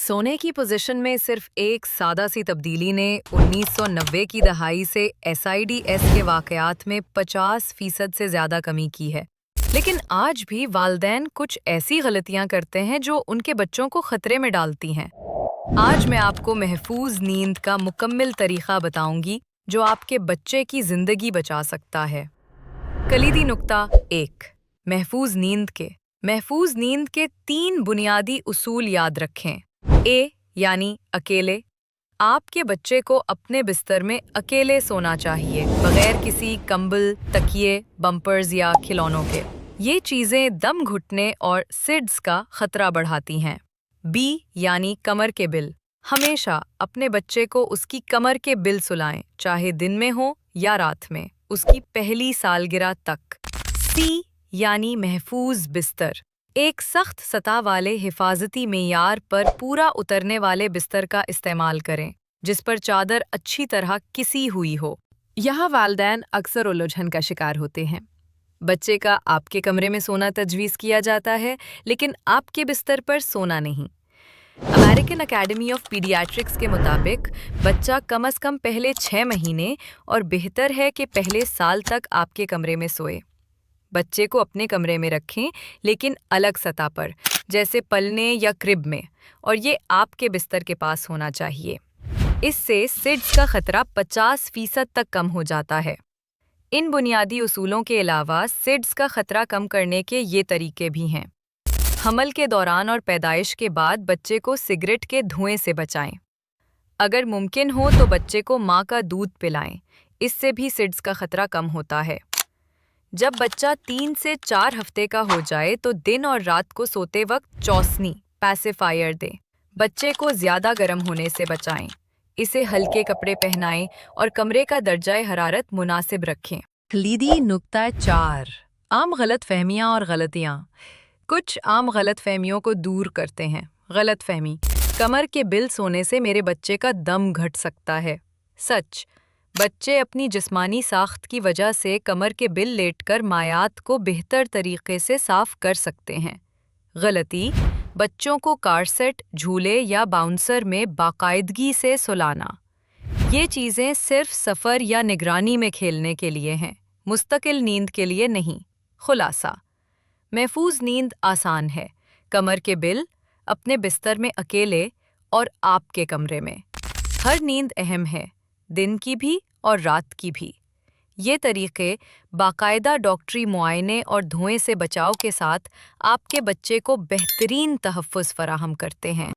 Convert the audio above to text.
सोने की पोजीशन में सिर्फ एक सादा सी तब्दीली ने 1990 की दहाई से SIDS के वाकयात में 50% से ज़्यादा कमी की है। लेकिन आज भी वालिदैन कुछ ऐसी गलतियां करते हैं जो उनके बच्चों को खतरे में डालती हैं। आज मैं आपको महफूज नींद का मुकम्मल तरीका बताऊंगी जो आपके बच्चे की ज़िंदगी बचा सकता है। कलीदी नुक्ता 1। महफूज नींद के 3 बुनियादी उसूल याद रखें। ए यानी अकेले। आपके बच्चे को अपने बिस्तर में अकेले सोना चाहिए, बगैर किसी कंबल, तकिए, बम्पर्स या खिलौनों के। ये चीज़ें दम घुटने और सिड्स का खतरा बढ़ाती हैं। बी यानी कमर के बिल। हमेशा अपने बच्चे को उसकी कमर के बिल सुलाएं, चाहे दिन में हो या रात में, उसकी पहली सालगिरह तक। सी यानी महफूज बिस्तर। एक सख्त सतह वाले हिफाजती मेयार पर पूरा उतरने वाले बिस्तर का इस्तेमाल करें, जिस पर चादर अच्छी तरह किसी हुई हो। यहाँ वालिदैन अक्सर उलझन का शिकार होते हैं। बच्चे का आपके कमरे में सोना तजवीज़ किया जाता है, लेकिन आपके बिस्तर पर सोना नहीं। अमेरिकन अकेडमी ऑफ पीडियाट्रिक्स के मुताबिक बच्चा कम से कम पहले 6 महीने और बेहतर है कि पहले साल तक आपके कमरे में सोए। बच्चे को अपने कमरे में रखें, लेकिन अलग सतह पर, जैसे पलने या क्रिब में, और ये आपके बिस्तर के पास होना चाहिए। इससे सिड्स का खतरा 50% तक कम हो जाता है। इन बुनियादी उसूलों के अलावा सिड्स का खतरा कम करने के ये तरीके भी हैं। हमल के दौरान और पैदाइश के बाद बच्चे को सिगरेट के धुएं से बचाएं। अगर मुमकिन हो तो बच्चे को माँ का दूध पिलाएं, इससे भी सिड्स का खतरा कम होता है। जब बच्चा 3 से 4 हफ्ते का हो जाए तो दिन और रात को सोते वक्त चौसनी पैसिफायर दें। बच्चे को ज़्यादा गर्म होने से बचाएं। इसे हल्के कपड़े पहनाएं और कमरे का दर्जाए हरारत मुनासिब रखें। कलीदी नुक्ता 4। आम गलतफहमियां और गलतियां। कुछ आम गलतफहमियों को दूर करते हैं। गलतफहमी: कमर के बिल सोने से मेरे बच्चे का दम घट सकता है। सच: बच्चे अपनी जिस्मानी साख्त की वजह से कमर के बिल लेटकर मायात को बेहतर तरीके से साफ कर सकते हैं। गलती: बच्चों को कारसेट, झूले या बाउंसर में बाकायदगी से सुलाना। ये चीज़ें सिर्फ सफ़र या निगरानी में खेलने के लिए हैं, मुस्तकिल नींद के लिए नहीं। खुलासा: महफूज नींद आसान है। कमर के बिल, अपने बिस्तर में अकेले और आपके कमरे में। हर नींद अहम है, दिन की भी और रात की भी। ये तरीके बाकायदा डॉक्टरी मुआयने और धुएं से बचाव के साथ आपके बच्चे को बेहतरीन तहफ़्फ़ुज़ फराहम करते हैं।